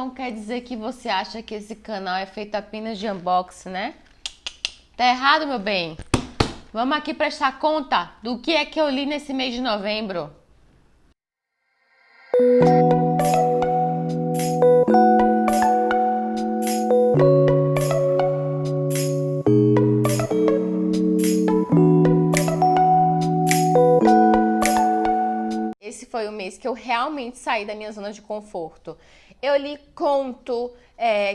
Então quer dizer que você acha que esse canal é feito apenas de unboxing, né? Tá errado, meu bem. Vamos aqui prestar conta do que é que eu li nesse mês de novembro. Esse foi o mês que eu realmente saí da minha zona de conforto. Eu li conto,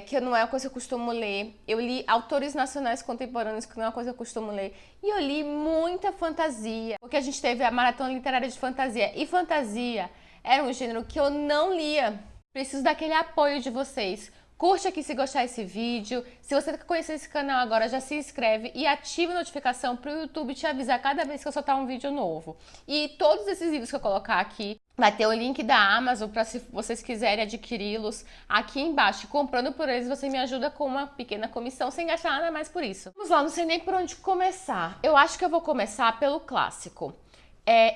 que não é uma coisa que eu costumo ler. Eu li autores nacionais contemporâneos, que não é uma coisa que eu costumo ler. E eu li muita fantasia, porque a gente teve a maratona literária de fantasia. E fantasia era um gênero que eu não lia. Preciso daquele apoio de vocês. Curte aqui se gostar desse vídeo. Se você quer conhecer esse canal agora, já se inscreve e ative a notificação para o YouTube te avisar cada vez que eu soltar um vídeo novo. E todos esses livros que eu colocar aqui, vai ter o link da Amazon para se vocês quiserem adquiri-los aqui embaixo. Comprando por eles, você me ajuda com uma pequena comissão, sem gastar nada mais por isso. Vamos lá, não sei nem por onde começar. Eu acho que eu vou começar pelo clássico.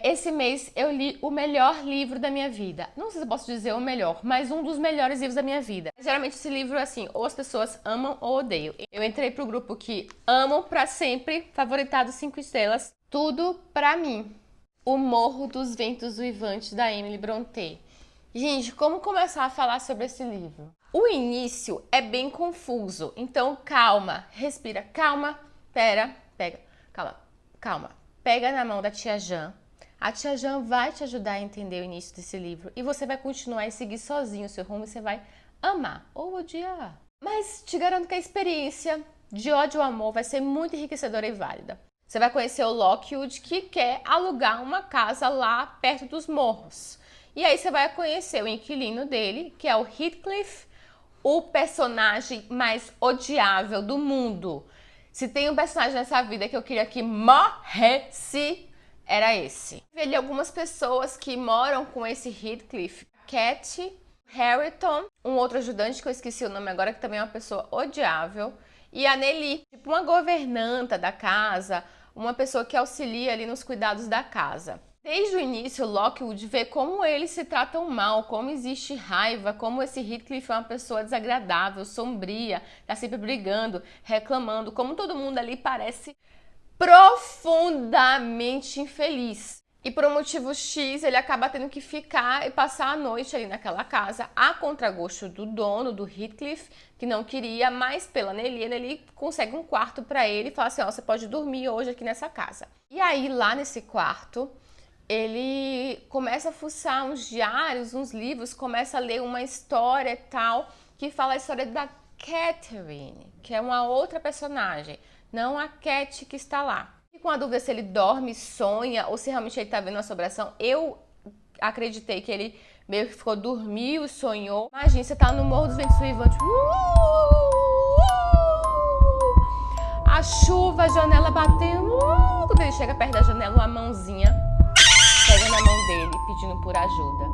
Esse mês eu li o melhor livro da minha vida. Não sei se eu posso dizer o melhor, mas um dos melhores livros da minha vida. Geralmente esse livro é assim, ou as pessoas amam ou odeiam. Eu entrei pro grupo que amam pra sempre, favoritado 5 estrelas. Tudo pra mim. O Morro dos Ventos Uivantes, da Emily Brontë. Gente, como começar a falar sobre esse livro? O início é bem confuso, então calma, respira, calma, calma. Pega na mão da tia Jan. A tia Jan vai te ajudar a entender o início desse livro e você vai continuar e seguir sozinho o seu rumo e você vai amar ou odiar. Mas te garanto que a experiência de ódio ao amor vai ser muito enriquecedora e válida. Você vai conhecer o Lockwood, que quer alugar uma casa lá perto dos morros. E aí você vai conhecer o inquilino dele, que é o Heathcliff, o personagem mais odiável do mundo. Se tem um personagem nessa vida que eu queria que morresse, era esse. Ele algumas pessoas que moram com esse Heathcliff. Cat Harrington, um outro ajudante que eu esqueci o nome agora, que também é uma pessoa odiável. E a Nelly, tipo uma governanta da casa, uma pessoa que auxilia ali nos cuidados da casa. Desde o início, Lockwood vê como eles se tratam mal, como existe raiva, como esse Heathcliff é uma pessoa desagradável, sombria, tá sempre brigando, reclamando, como todo mundo ali parece profundamente infeliz. E por um motivo X, ele acaba tendo que ficar e passar a noite ali naquela casa, a contragosto do dono, do Heathcliff, que não queria, mas pela Nelly, ele consegue um quarto para ele e fala assim, ó, você pode dormir hoje aqui nessa casa. E aí, lá nesse quarto, ele começa a fuçar uns diários, uns livros, começa a ler uma história e tal, que fala a história da Catherine, que é uma outra personagem, não a Cat que está lá. E com a dúvida se ele dorme, sonha, ou se realmente ele está vendo uma assombração, eu acreditei que ele meio que ficou, dormiu, sonhou. Imagina, você tá no Morro dos Ventos Uivantes, a chuva, a janela batendo, quando ele chega perto da janela, uma mãozinha pega na mão dele, pedindo por ajuda,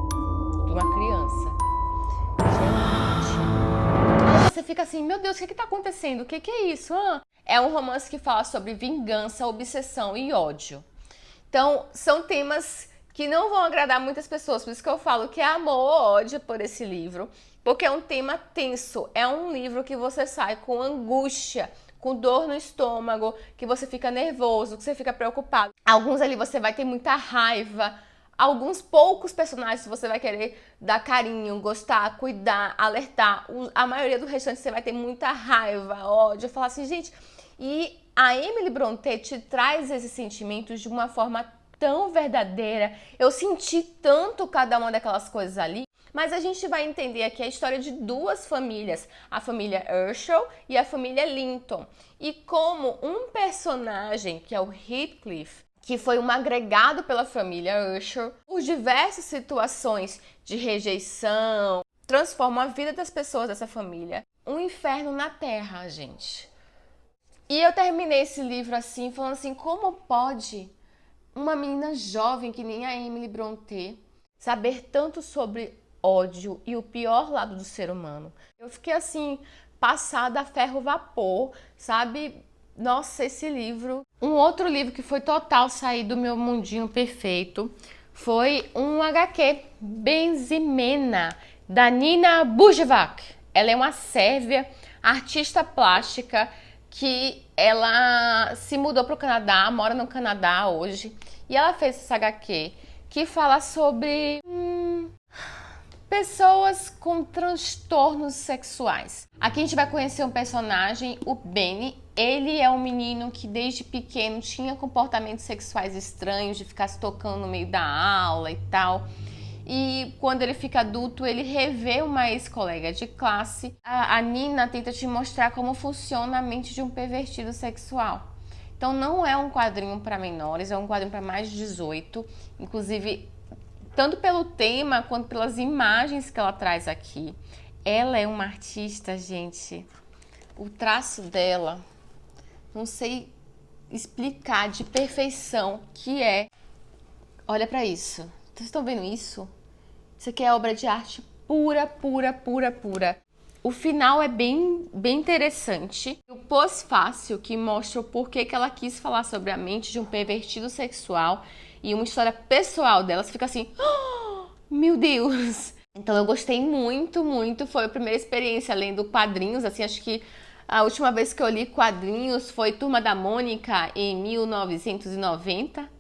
de uma criança. Gente, aí você fica assim, meu Deus, o que tá acontecendo? O que é isso? É um romance que fala sobre vingança, obsessão e ódio. Então, são temas que não vão agradar muitas pessoas, por isso que eu falo que é amor ou ódio por esse livro, porque é um tema tenso, é um livro que você sai com angústia, com dor no estômago, que você fica nervoso, que você fica preocupado. Alguns ali você vai ter muita raiva, alguns poucos personagens você vai querer dar carinho, gostar, cuidar, alertar. A maioria do restante você vai ter muita raiva, ódio, falar assim, gente... E a Emily Brontë te traz esses sentimentos de uma forma tão verdadeira. Eu senti tanto cada uma daquelas coisas ali. Mas a gente vai entender aqui a história de duas famílias, a família Herschel e a família Linton. E como um personagem, que é o Heathcliff, que foi um agregado pela família Herschel, por diversas situações de rejeição, transforma a vida das pessoas dessa família. Um inferno na Terra, gente. E eu terminei esse livro assim, falando assim, como pode uma menina jovem que nem a Emily Brontë saber tanto sobre ódio e o pior lado do ser humano? Eu fiquei assim, passada a ferro vapor, sabe? Nossa, esse livro. Um outro livro que foi total sair do meu mundinho perfeito foi um HQ, Benzimena, da Nina Bujevac. Ela é uma sérvia, artista plástica, que ela se mudou para o Canadá, mora no Canadá hoje, e ela fez essa HQ que fala sobre pessoas com transtornos sexuais. Aqui a gente vai conhecer um personagem, o Benny. Ele é um menino que desde pequeno tinha comportamentos sexuais estranhos, de ficar se tocando no meio da aula e tal. E quando ele fica adulto, ele revê uma ex-colega de classe. A Nina tenta te mostrar como funciona a mente de um pervertido sexual. Então não é um quadrinho para menores, é um quadrinho para mais de 18. Inclusive, tanto pelo tema quanto pelas imagens que ela traz aqui. Ela é uma artista, gente. O traço dela, não sei explicar de perfeição que é. Olha para isso. Vocês estão vendo isso? Isso aqui é obra de arte pura, pura, pura, pura. O final é bem interessante. O pós-fácil, que mostra o porquê que ela quis falar sobre a mente de um pervertido sexual e uma história pessoal dela. Você fica assim, oh, meu Deus! Então eu gostei muito, muito. Foi a primeira experiência lendo quadrinhos. Assim, acho que a última vez que eu li quadrinhos foi Turma da Mônica em 1990.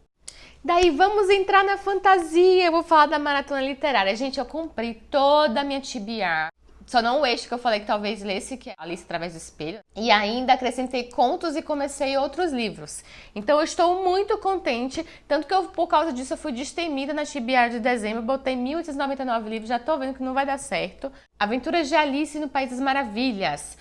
Daí vamos entrar na fantasia, eu vou falar da maratona literária. Gente, eu comprei toda a minha TBR. Só não o eixo que eu falei que talvez lesse, que é Alice através do espelho. E ainda acrescentei contos e comecei outros livros. Então eu estou muito contente, tanto que por causa disso eu fui destemida na TBR de dezembro, botei 1.899 livros, já tô vendo que não vai dar certo. Aventuras de Alice no País das Maravilhas.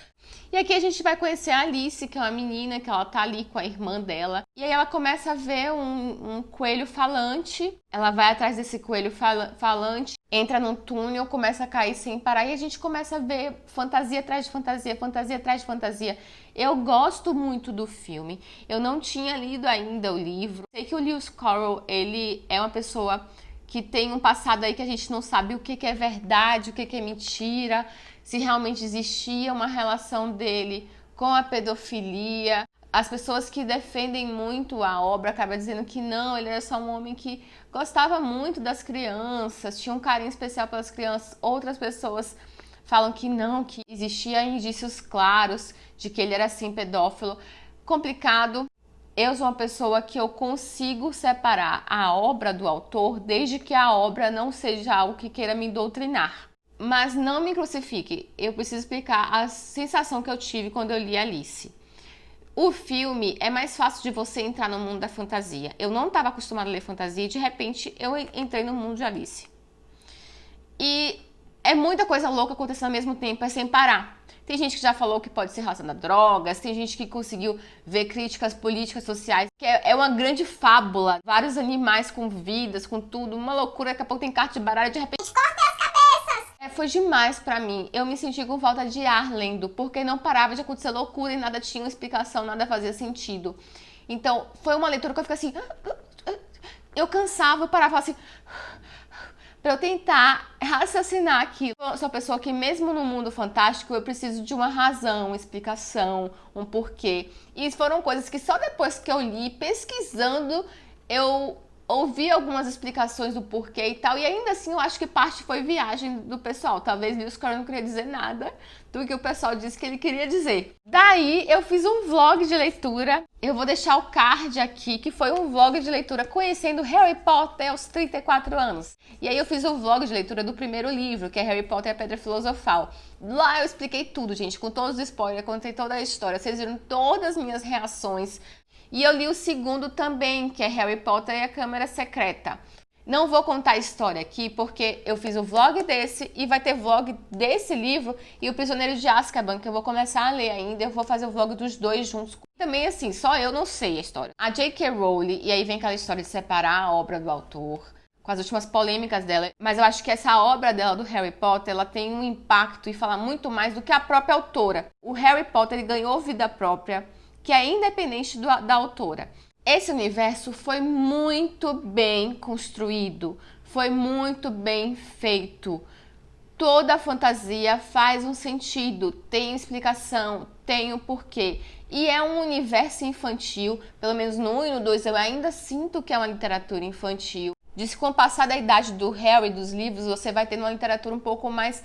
E aqui a gente vai conhecer a Alice, que é uma menina, que ela tá ali com a irmã dela. E aí ela começa a ver um coelho falante. Ela vai atrás desse coelho falante, entra num túnel, começa a cair sem parar. E a gente começa a ver fantasia atrás de fantasia, fantasia atrás de fantasia. Eu gosto muito do filme. Eu não tinha lido ainda o livro. Sei que o Lewis Carroll, ele é uma pessoa que tem um passado aí que a gente não sabe o que é verdade, o que é mentira, se realmente existia uma relação dele com a pedofilia. As pessoas que defendem muito a obra acabam dizendo que não, ele era só um homem que gostava muito das crianças, tinha um carinho especial pelas crianças. Outras pessoas falam que não, que existia indícios claros de que ele era sim pedófilo. Complicado. Eu sou uma pessoa que eu consigo separar a obra do autor desde que a obra não seja algo que queira me doutrinar. Mas não me crucifique, eu preciso explicar a sensação que eu tive quando eu li Alice. O filme é mais fácil de você entrar no mundo da fantasia. Eu não estava acostumada a ler fantasia e de repente eu entrei no mundo de Alice. E é muita coisa louca acontecendo ao mesmo tempo, é sem parar. Tem gente que já falou que pode ser relacionado a drogas, tem gente que conseguiu ver críticas políticas, sociais, que é uma grande fábula. Vários animais com vidas, com tudo, uma loucura, daqui a pouco tem carta de baralho, de repente corta as cabeças! Foi demais pra mim. Eu me senti com falta de ar lendo, porque não parava de acontecer loucura e nada tinha uma explicação, nada fazia sentido. Então, foi uma leitura que eu fiquei assim... Eu cansava, eu parava assim... Para eu tentar raciocinar aquilo. Eu sou uma pessoa que mesmo no mundo fantástico eu preciso de uma razão, uma explicação, um porquê. E foram coisas que só depois que eu li, pesquisando, eu ouvi algumas explicações do porquê e tal. E ainda assim eu acho que parte foi viagem do pessoal. Talvez Lewis Carroll não queria dizer nada do que o pessoal disse que ele queria dizer. Daí eu fiz um vlog de leitura. Eu vou deixar o card aqui, que foi um vlog de leitura conhecendo Harry Potter aos 34 anos. E aí eu fiz um vlog de leitura do primeiro livro, que é Harry Potter e a Pedra Filosofal. Lá eu expliquei tudo, gente, com todos os spoilers, contei toda a história. Vocês viram todas as minhas reações. E eu li o segundo também, que é Harry Potter e a Câmara Secreta. Não vou contar a história aqui, porque eu fiz o vlog desse e vai ter vlog desse livro e o Prisioneiro de Azkaban, que eu vou começar a ler ainda. Eu vou fazer o vlog dos dois juntos. Também, assim, só eu não sei a história. A J.K. Rowling, e aí vem aquela história de separar a obra do autor, com as últimas polêmicas dela. Mas eu acho que essa obra dela, do Harry Potter, ela tem um impacto e fala muito mais do que a própria autora. O Harry Potter, ele ganhou vida própria, que é independente da autora. Esse universo foi muito bem construído, foi muito bem feito. Toda a fantasia faz um sentido, tem explicação, tem o porquê. E é um universo infantil, pelo menos no 1 e no 2 eu ainda sinto que é uma literatura infantil. Diz que com o passar da idade do Harry, dos livros, você vai tendo uma literatura um pouco mais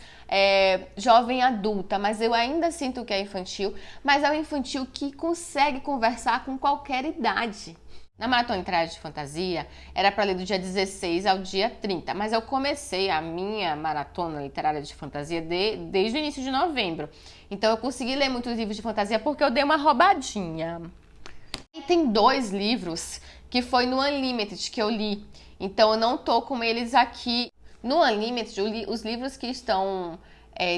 jovem adulta, mas eu ainda sinto que é infantil, mas é um infantil que consegue conversar com qualquer idade. Na Maratona Literária de Fantasia, era para ler do dia 16 ao dia 30, mas eu comecei a minha Maratona Literária de Fantasia desde o início de novembro. Então eu consegui ler muitos livros de fantasia porque eu dei uma roubadinha. E tem 2 livros que foi no Unlimited que eu li, então eu não tô com eles aqui. No Unlimited, eu li os livros que estão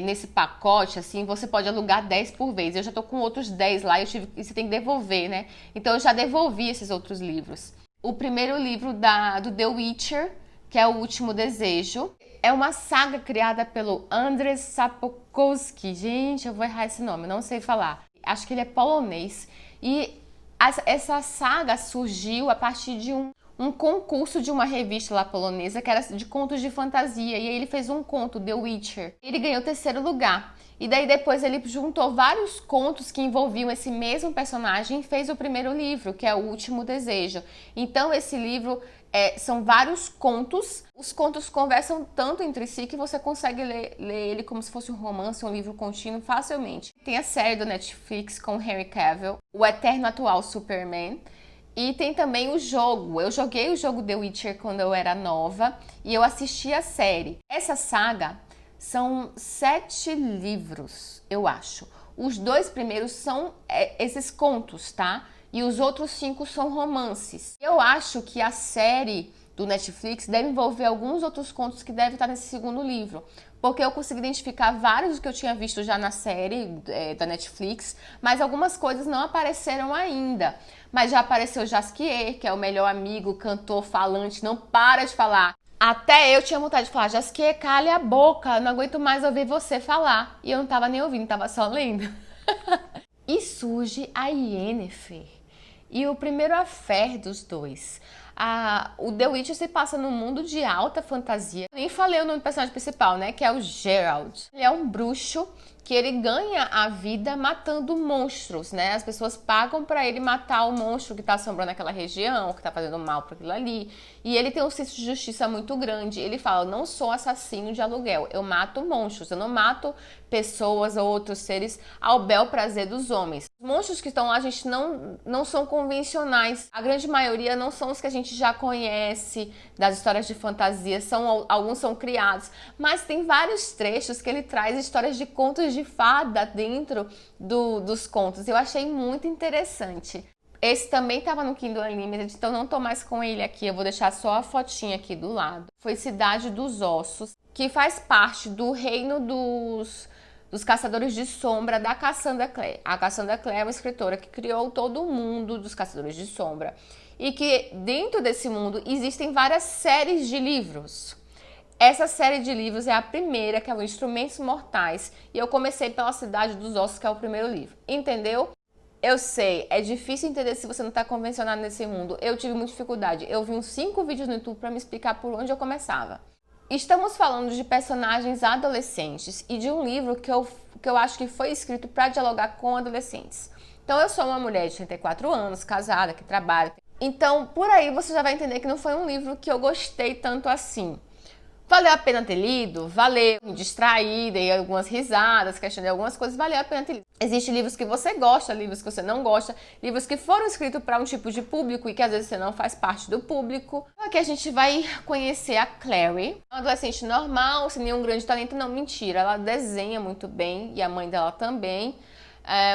nesse pacote, assim, você pode alugar 10 por vez. Eu já tô com outros 10 lá e você tem que devolver, né? Então eu já devolvi esses outros livros. O primeiro livro do The Witcher, que é O Último Desejo, é uma saga criada pelo Andrzej Sapkowski. Gente, eu vou errar esse nome, não sei falar. Acho que ele é polonês. E essa saga surgiu a partir de um concurso de uma revista lá polonesa que era de contos de fantasia, e aí ele fez um conto, The Witcher. Ele ganhou o 3º lugar. E daí depois ele juntou vários contos que envolviam esse mesmo personagem e fez o primeiro livro, que é O Último Desejo. Então esse livro são vários contos. Os contos conversam tanto entre si que você consegue ler ele como se fosse um romance, um livro contínuo facilmente. Tem a série do Netflix com Henry Cavill, o eterno atual Superman. E tem também o jogo. Eu joguei o jogo The Witcher quando eu era nova e eu assisti a série. Essa saga são 7 livros, eu acho. Os 2 primeiros são esses contos, tá? E os outros 5 são romances. Eu acho que a série do Netflix deve envolver alguns outros contos que devem estar nesse 2º livro. Porque eu consegui identificar vários que eu tinha visto já na série da Netflix, mas algumas coisas não apareceram ainda. Mas já apareceu Jaskier, que é o melhor amigo, cantor, falante, não para de falar. Até eu tinha vontade de falar, Jaskier, cale a boca, não aguento mais ouvir você falar. E eu não tava nem ouvindo, tava só lendo. E surge a Yennefer. E o primeiro affair dos 2. O The Witcher se passa num mundo de alta fantasia. Eu nem falei o nome do personagem principal, né? Que é o Geralt. Ele é um bruxo que ele ganha a vida matando monstros, né? As pessoas pagam pra ele matar o monstro que tá assombrando aquela região, que tá fazendo mal pra aquilo ali. E ele tem um senso de justiça muito grande. Ele fala, eu não sou assassino de aluguel, eu mato monstros, eu não mato pessoas ou outros seres ao bel prazer dos homens. Os monstros que estão lá, a gente não são convencionais. A grande maioria não são os que a gente já conhece das histórias de fantasia, alguns são criados. Mas tem vários trechos que ele traz histórias de contos de fada dentro dos contos. Eu achei muito interessante. Esse também estava no Kindle Unlimited, então não tô mais com ele aqui. Eu vou deixar só a fotinha aqui do lado. Foi Cidade dos Ossos, que faz parte do reino dos Caçadores de Sombra da Cassandra Clare. A Cassandra Clare é uma escritora que criou todo o mundo dos Caçadores de Sombra. E que dentro desse mundo existem várias séries de livros. Essa série de livros é a primeira, que é o Instrumentos Mortais. E eu comecei pela Cidade dos Ossos, que é o primeiro livro. Entendeu? Eu sei, é difícil entender se você não está convencionado nesse mundo. Eu tive muita dificuldade. Eu vi uns 5 vídeos no YouTube para me explicar por onde eu começava. Estamos falando de personagens adolescentes e de um livro que eu acho que foi escrito para dialogar com adolescentes. Então eu sou uma mulher de 34 anos, casada, que trabalha. Então por aí você já vai entender que não foi um livro que eu gostei tanto assim. Valeu a pena ter lido? Valeu. Me distraí, dei algumas risadas, questionei algumas coisas, valeu a pena ter lido. Existem livros que você gosta, livros que você não gosta, livros que foram escritos para um tipo de público e que às vezes você não faz parte do público. Aqui a gente vai conhecer a Clary, uma adolescente normal, sem nenhum grande talento. Não, mentira, ela desenha muito bem e a mãe dela também.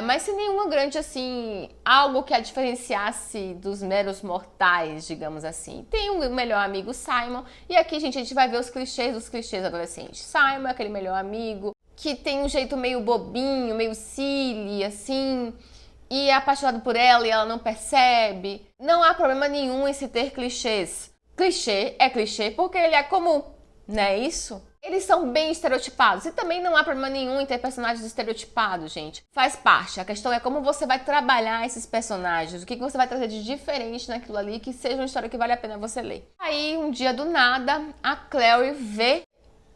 Mas sem nenhuma grande, assim, algo que a diferenciasse dos meros mortais, digamos assim. Tem um melhor amigo, Simon, e aqui, gente, a gente vai ver os clichês adolescentes. Simon é aquele melhor amigo que tem um jeito meio bobinho, meio silly, assim, e é apaixonado por ela e ela não percebe. Não há problema nenhum em se ter clichês. Clichê é clichê porque ele é comum, não é isso? Eles são bem estereotipados e também não há problema nenhum em ter personagens estereotipados, gente. Faz parte. A questão é como você vai trabalhar esses personagens, o que você vai trazer de diferente naquilo ali, que seja uma história que vale a pena você ler. Aí, um dia do nada, a Clary vê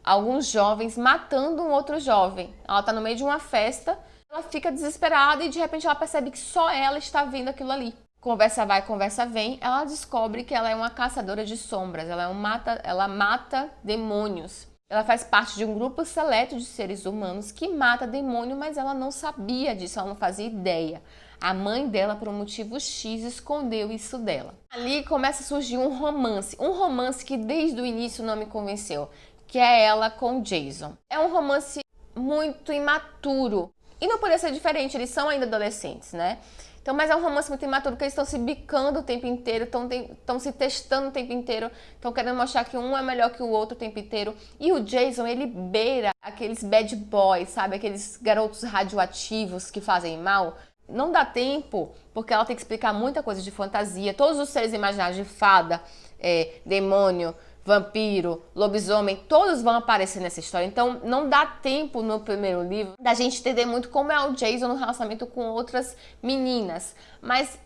alguns jovens matando um outro jovem. Ela tá no meio de uma festa, ela fica desesperada e de repente ela percebe que só ela está vendo aquilo ali. Conversa vai, conversa vem, ela descobre que ela é uma caçadora de sombras, ela mata demônios. Ela faz parte de um grupo seleto de seres humanos que mata demônio, mas ela não sabia disso, ela não fazia ideia. A mãe dela, por um motivo X, escondeu isso dela. Ali começa a surgir um romance que desde o início não me convenceu, que é ela com o Jason. É um romance muito imaturo, e não poderia ser diferente, eles são ainda adolescentes, né? Então, mas é um romance muito imaturo, porque eles estão se bicando o tempo inteiro, estão se testando o tempo inteiro, estão querendo mostrar que um é melhor que o outro o tempo inteiro. E o Jason, ele beira aqueles bad boys, sabe? Aqueles garotos radioativos que fazem mal. Não dá tempo, porque ela tem que explicar muita coisa de fantasia. Todos os seres imaginários de fada, demônio, vampiro, lobisomem, todos vão aparecer nessa história. Então, não dá tempo no primeiro livro da gente entender muito como é o Jason no relacionamento com outras meninas. Mas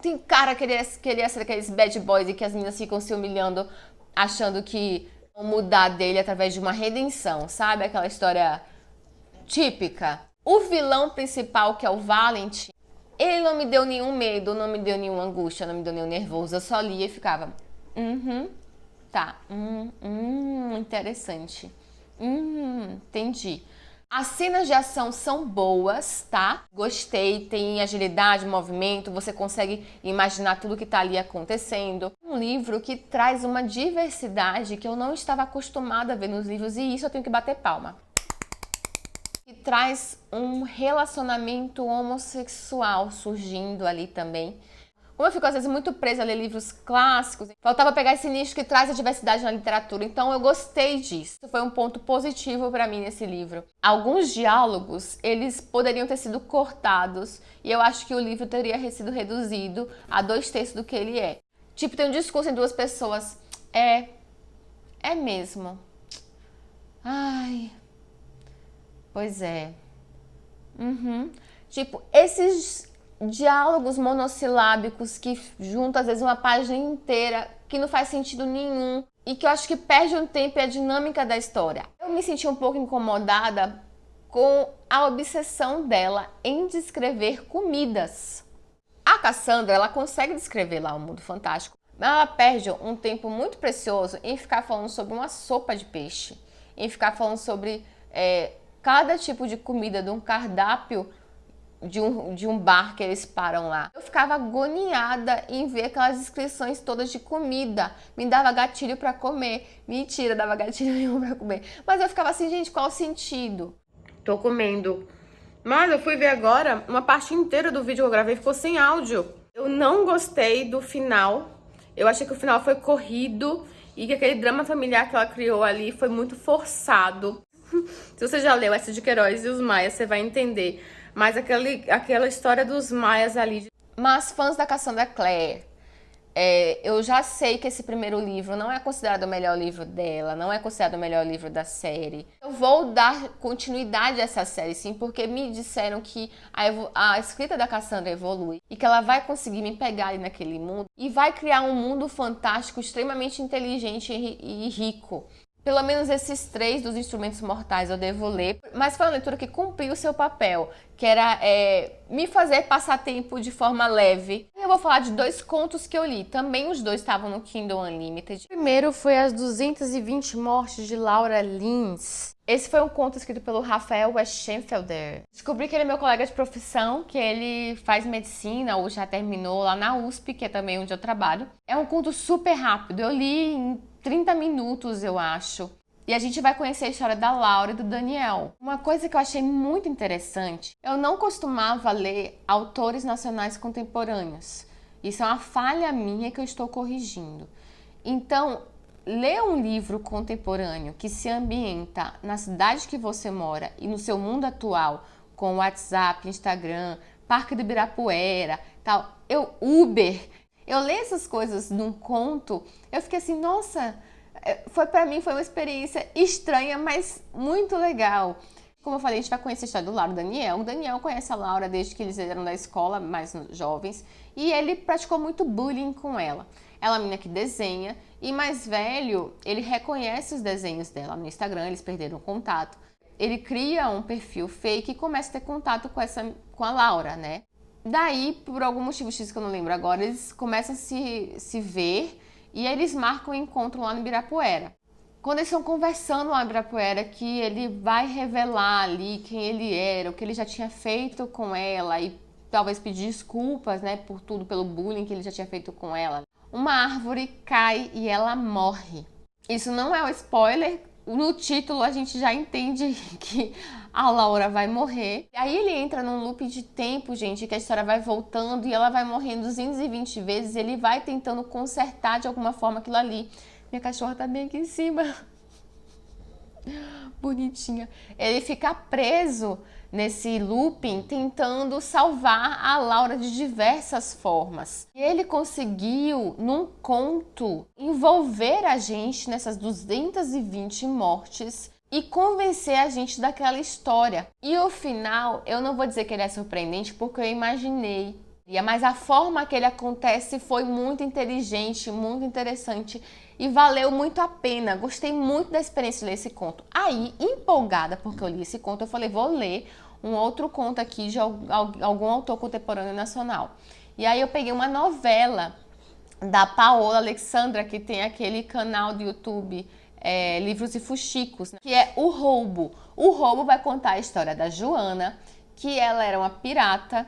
tem cara que queria ser aqueles bad boys e que as meninas ficam se humilhando, achando que vão mudar dele através de uma redenção, sabe? Aquela história típica. O vilão principal, que é o Valentine, ele não me deu nenhum medo, não me deu nenhuma angústia, não me deu nenhum nervoso. Eu só lia e ficava... Tá, interessante. Entendi. As cenas de ação são boas, tá? Gostei, tem agilidade, movimento, você consegue imaginar tudo que tá ali acontecendo. Um livro que traz uma diversidade que eu não estava acostumada a ver nos livros, e isso eu tenho que bater palma. Que traz um relacionamento homossexual surgindo ali também. Como eu fico às vezes muito presa a ler livros clássicos, faltava pegar esse nicho que traz a diversidade na literatura, então eu gostei disso. Isso foi um ponto positivo para mim nesse livro. Alguns diálogos, eles poderiam ter sido cortados, e eu acho que o livro teria sido reduzido a 2/3 do que ele é. Tipo, tem um discurso em duas pessoas. É mesmo. Ai, pois é. Tipo, esses diálogos monossilábicos que juntam às vezes uma página inteira, que não faz sentido nenhum e que eu acho que perde o tempo e a dinâmica da história. Eu me senti um pouco incomodada com a obsessão dela em descrever comidas. A Cassandra, ela consegue descrever lá o mundo fantástico, mas ela perde um tempo muito precioso em ficar falando sobre uma sopa de peixe, em ficar falando sobre cada tipo de comida de um cardápio de um bar que eles param lá. Eu ficava agoniada em ver aquelas descrições todas de comida. Me dava gatilho pra comer. Mentira, dava gatilho nenhum pra comer. Mas eu ficava assim, gente, qual o sentido? Tô comendo. Mas eu fui ver agora, uma parte inteira do vídeo que eu gravei ficou sem áudio. Eu não gostei do final. Eu achei que o final foi corrido e que aquele drama familiar que ela criou ali foi muito forçado. Se você já leu essa de Queiroz e os Maias, você vai entender. Mas aquela história dos Maias ali... Mas fãs da Cassandra Clare, eu já sei que esse primeiro livro não é considerado o melhor livro dela, não é considerado o melhor livro da série. Eu vou dar continuidade a essa série, sim, porque me disseram que a escrita da Cassandra evolui e que ela vai conseguir me pegar ali naquele mundo e vai criar um mundo fantástico extremamente inteligente e rico. Pelo menos esses 3 dos Instrumentos Mortais eu devo ler, mas foi uma leitura que cumpriu o seu papel, que era me fazer passar tempo de forma leve. Eu vou falar de 2 contos que eu li, também os 2 estavam no Kindle Unlimited. O primeiro foi As 220 Mortes de Laura Lins. Esse foi um conto escrito pelo Rafael Westenfelder. Descobri que ele é meu colega de profissão, que ele faz medicina ou já terminou lá na USP, que é também onde eu trabalho. É um conto super rápido, eu li em 30 minutos, eu acho. E a gente vai conhecer a história da Laura e do Daniel. Uma coisa que eu achei muito interessante, eu não costumava ler autores nacionais contemporâneos. Isso é uma falha minha que eu estou corrigindo. Então, ler um livro contemporâneo que se ambienta na cidade que você mora e no seu mundo atual, com WhatsApp, Instagram, Parque do Ibirapuera, tal, Uber... Eu li essas coisas num conto, eu fiquei assim, nossa, pra mim foi uma experiência estranha, mas muito legal. Como eu falei, a gente vai conhecer a história do Laura e do Daniel. O Daniel conhece a Laura desde que eles eram da escola, mais jovens, e ele praticou muito bullying com ela. Ela é uma menina que desenha, e mais velho, ele reconhece os desenhos dela no Instagram, eles perderam o contato. Ele cria um perfil fake e começa a ter contato com a Laura, né? Daí, por algum motivo X que eu não lembro agora, eles começam a se ver e aí eles marcam um encontro lá no Ibirapuera. Quando eles estão conversando lá no Ibirapuera, que ele vai revelar ali quem ele era, o que ele já tinha feito com ela e talvez pedir desculpas, né, por tudo, pelo bullying que ele já tinha feito com ela. Uma árvore cai e ela morre. Isso não é um spoiler. No título a gente já entende que a Laura vai morrer. Aí ele entra num loop de tempo, gente, que a história vai voltando e ela vai morrendo 220 vezes. Ele vai tentando consertar de alguma forma aquilo ali. Minha cachorra tá bem aqui em cima. Bonitinha. Ele fica preso nesse looping tentando salvar a Laura de diversas formas. E ele conseguiu, num conto, envolver a gente nessas 220 mortes e convencer a gente daquela história. E o final, eu não vou dizer que ele é surpreendente porque eu imaginei. Mas a forma que ele acontece foi muito inteligente, muito interessante e valeu muito a pena. Gostei muito da experiência de ler esse conto. Aí, empolgada porque eu li esse conto, eu falei, vou ler um outro conto aqui de algum autor contemporâneo nacional. E aí eu peguei uma novela da Paola Alexandra, que tem aquele canal do YouTube, Livros e Fuxicos, né? Que é O Roubo. O Roubo vai contar a história da Joana, que ela era uma pirata,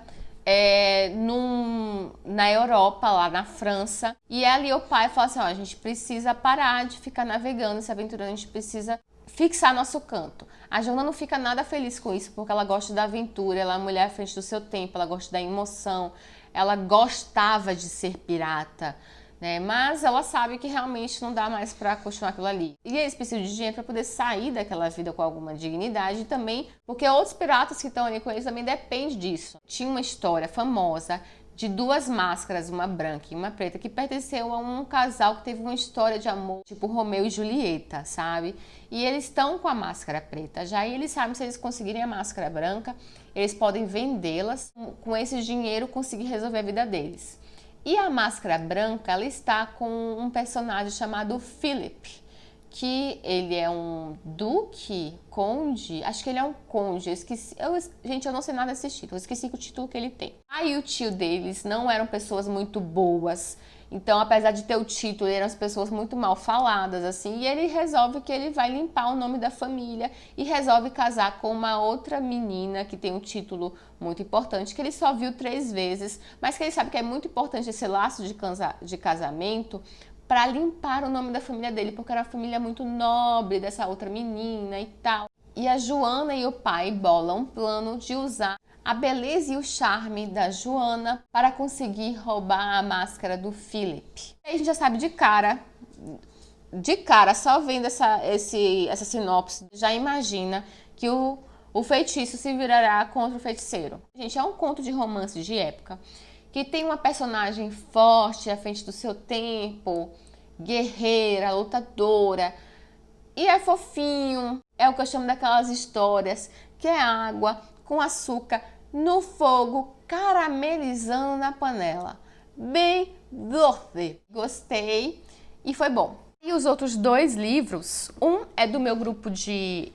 na Europa, lá na França, e ela e o pai falam assim, ó, a gente precisa parar de ficar navegando, se aventurando, a gente precisa fixar nosso canto. A Joana não fica nada feliz com isso, porque ela gosta da aventura, ela é uma mulher à frente do seu tempo, ela gosta da emoção, ela gostava de ser pirata, né? Mas ela sabe que realmente não dá mais para continuar aquilo ali. E eles precisam de dinheiro para poder sair daquela vida com alguma dignidade também, porque outros piratas que estão ali com eles também dependem disso. Tinha uma história famosa de duas máscaras, uma branca e uma preta, que pertenceu a um casal que teve uma história de amor, tipo Romeu e Julieta, sabe? E eles estão com a máscara preta já, e eles sabem se eles conseguirem a máscara branca, eles podem vendê-las, com esse dinheiro conseguir resolver a vida deles. E a máscara branca, ela está com um personagem chamado Philip, que ele é um duque, conde, acho que ele é um conde, gente, eu não sei nada desse título, eu esqueci o título que ele tem. Aí o tio deles não eram pessoas muito boas, então apesar de ter o título, eram as pessoas muito mal faladas, assim, e ele resolve que ele vai limpar o nome da família e resolve casar com uma outra menina que tem um título muito importante, que ele só viu 3 vezes, mas que ele sabe que é muito importante esse laço de casamento, para limpar o nome da família dele, porque era uma família muito nobre dessa outra menina e tal. E a Joana e o pai bolam um plano de usar a beleza e o charme da Joana para conseguir roubar a máscara do Philip. Aí a gente já sabe de cara, só vendo essa sinopse, já imagina que o feitiço se virará contra o feiticeiro. Gente, é um conto de romance de época, que tem uma personagem forte à frente do seu tempo, guerreira, lutadora, e é fofinho, é o que eu chamo daquelas histórias que é água com açúcar no fogo, caramelizando na panela. Bem doce. Gostei e foi bom. E os outros 2 livros, um é do meu grupo de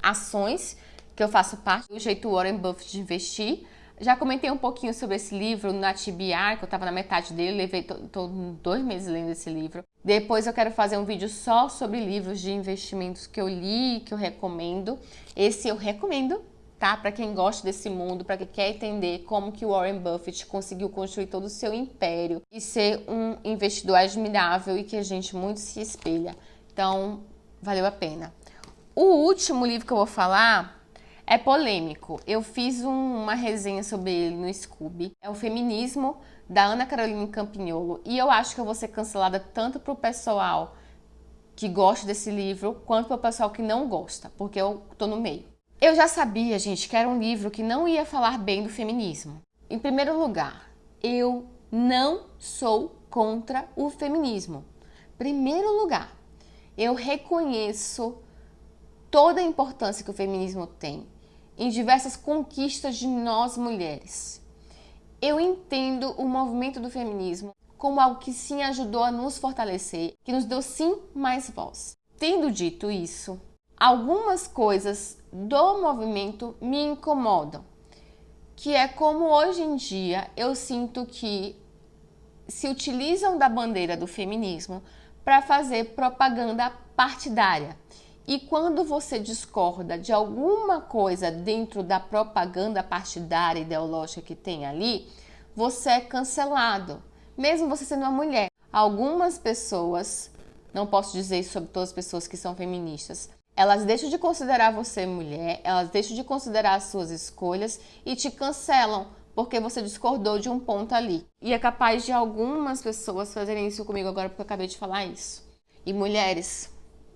ações, que eu faço parte, o jeito Warren Buffett de investir. Já comentei um pouquinho sobre esse livro na TBR, que eu estava na metade dele, tô 2 meses lendo esse livro. Depois eu quero fazer um vídeo só sobre livros de investimentos que eu li, que eu recomendo. Esse eu recomendo, tá? Para quem gosta desse mundo, para quem quer entender como que o Warren Buffett conseguiu construir todo o seu império e ser um investidor admirável e que a gente muito se espelha. Então, valeu a pena. O último livro que eu vou falar é polêmico. Eu fiz uma resenha sobre ele no Scooby. É o Feminismo, da Ana Carolina Campignolo. E eu acho que eu vou ser cancelada tanto pro pessoal que gosta desse livro, quanto pro pessoal que não gosta, porque eu tô no meio. Eu já sabia, gente, que era um livro que não ia falar bem do feminismo. Em primeiro lugar, eu não sou contra o feminismo. Primeiro lugar, eu reconheço toda a importância que o feminismo tem em diversas conquistas de nós mulheres. Eu entendo o movimento do feminismo como algo que sim ajudou a nos fortalecer, que nos deu sim mais voz. Tendo dito isso, algumas coisas do movimento me incomodam, que é como hoje em dia eu sinto que se utilizam da bandeira do feminismo para fazer propaganda partidária. E quando você discorda de alguma coisa dentro da propaganda partidária ideológica que tem ali, você é cancelado, mesmo você sendo uma mulher. Algumas pessoas, não posso dizer isso sobre todas as pessoas que são feministas, elas deixam de considerar você mulher, elas deixam de considerar as suas escolhas e te cancelam porque você discordou de um ponto ali. E é capaz de algumas pessoas fazerem isso comigo agora porque eu acabei de falar isso. E mulheres,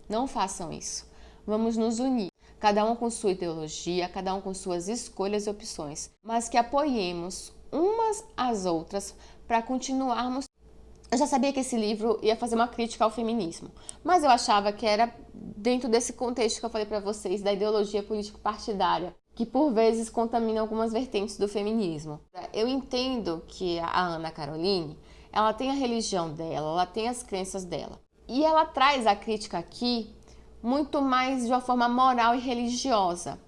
não façam isso. Vamos nos unir, cada um com sua ideologia, cada um com suas escolhas e opções, mas que apoiemos umas às outras para continuarmos. Eu já sabia que esse livro ia fazer uma crítica ao feminismo, mas eu achava que era dentro desse contexto que eu falei para vocês, da ideologia político-partidária, que por vezes contamina algumas vertentes do feminismo. Eu entendo que a Ana Caroline, ela tem a religião dela, ela tem as crenças dela, e ela traz a crítica aqui muito mais de uma forma moral e religiosa.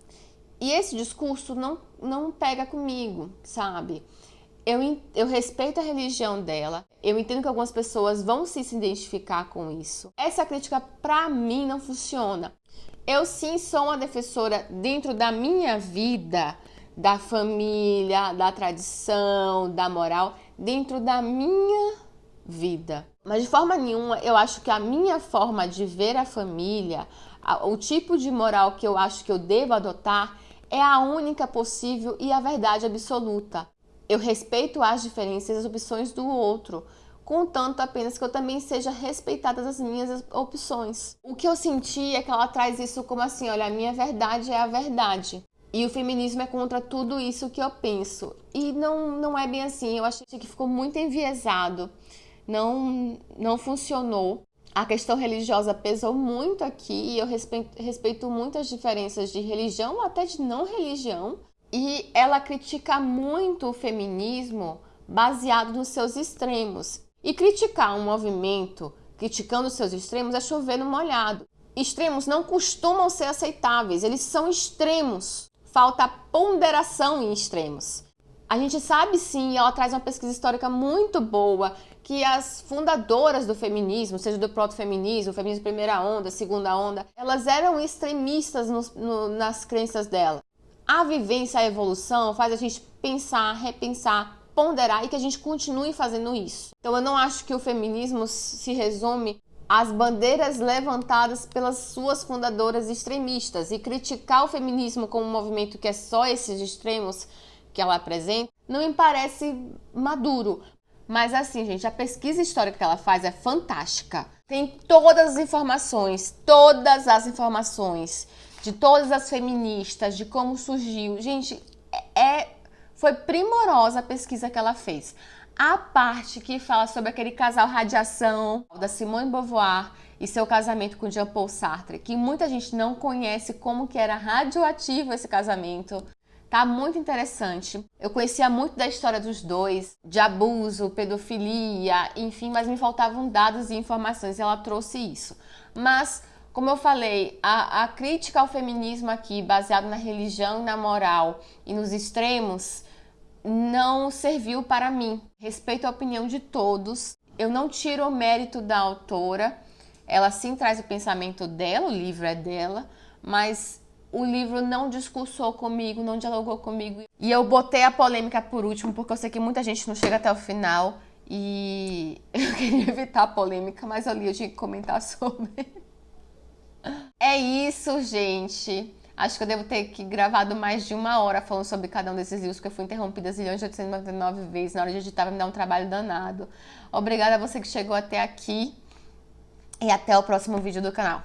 E esse discurso não pega comigo, sabe? Eu respeito a religião dela, eu entendo que algumas pessoas vão se identificar com isso. Essa crítica, pra mim, não funciona. Eu sim sou uma defensora dentro da minha vida, da família, da tradição, da moral, dentro da minha vida. Mas de forma nenhuma, eu acho que a minha forma de ver a família, o tipo de moral que eu acho que eu devo adotar, é a única possível e a verdade absoluta. Eu respeito as diferenças e as opções do outro, contanto apenas que eu também seja respeitada as minhas opções. O que eu senti é que ela traz isso como assim, olha, a minha verdade é a verdade. E o feminismo é contra tudo isso que eu penso. E não é bem assim, eu achei que ficou muito enviesado. Não funcionou. A questão religiosa pesou muito aqui e eu respeito muitas diferenças de religião, até de não religião. E ela critica muito o feminismo baseado nos seus extremos. E criticar um movimento criticando os seus extremos é chover no molhado. Extremos não costumam ser aceitáveis, eles são extremos. Falta ponderação em extremos. A gente sabe sim, ela traz uma pesquisa histórica muito boa, que as fundadoras do feminismo, seja do proto-feminismo, feminismo primeira onda, segunda onda, elas eram extremistas nas crenças dela. A vivência, a evolução faz a gente pensar, repensar, ponderar e que a gente continue fazendo isso. Então eu não acho que o feminismo se resume às bandeiras levantadas pelas suas fundadoras extremistas, e criticar o feminismo como um movimento que é só esses extremos que ela apresenta não me parece maduro. Mas assim, gente, a pesquisa histórica que ela faz é fantástica. Tem todas as informações de todas as feministas, de como surgiu. Gente, foi primorosa a pesquisa que ela fez. A parte que fala sobre aquele casal radiação da Simone de Beauvoir e seu casamento com Jean-Paul Sartre, que muita gente não conhece como que era radioativo esse casamento. Tá muito interessante. Eu conhecia muito da história dos dois, de abuso, pedofilia, enfim, mas me faltavam dados e informações e ela trouxe isso. Mas, como eu falei, a crítica ao feminismo aqui, baseado na religião, na moral e nos extremos, não serviu para mim. Respeito a opinião de todos. Eu não tiro o mérito da autora. Ela sim traz o pensamento dela, o livro é dela, mas o livro não discursou comigo, não dialogou comigo. E eu botei a polêmica por último, porque eu sei que muita gente não chega até o final. E eu queria evitar a polêmica, mas eu li, eu tinha que comentar sobre. É isso, gente. Acho que eu devo ter que gravado mais de 1 hora falando sobre cada um desses livros, porque eu fui interrompida zilhões de 899 vezes. Na hora de editar vai me dar um trabalho danado. Obrigada a você que chegou até aqui. E até o próximo vídeo do canal.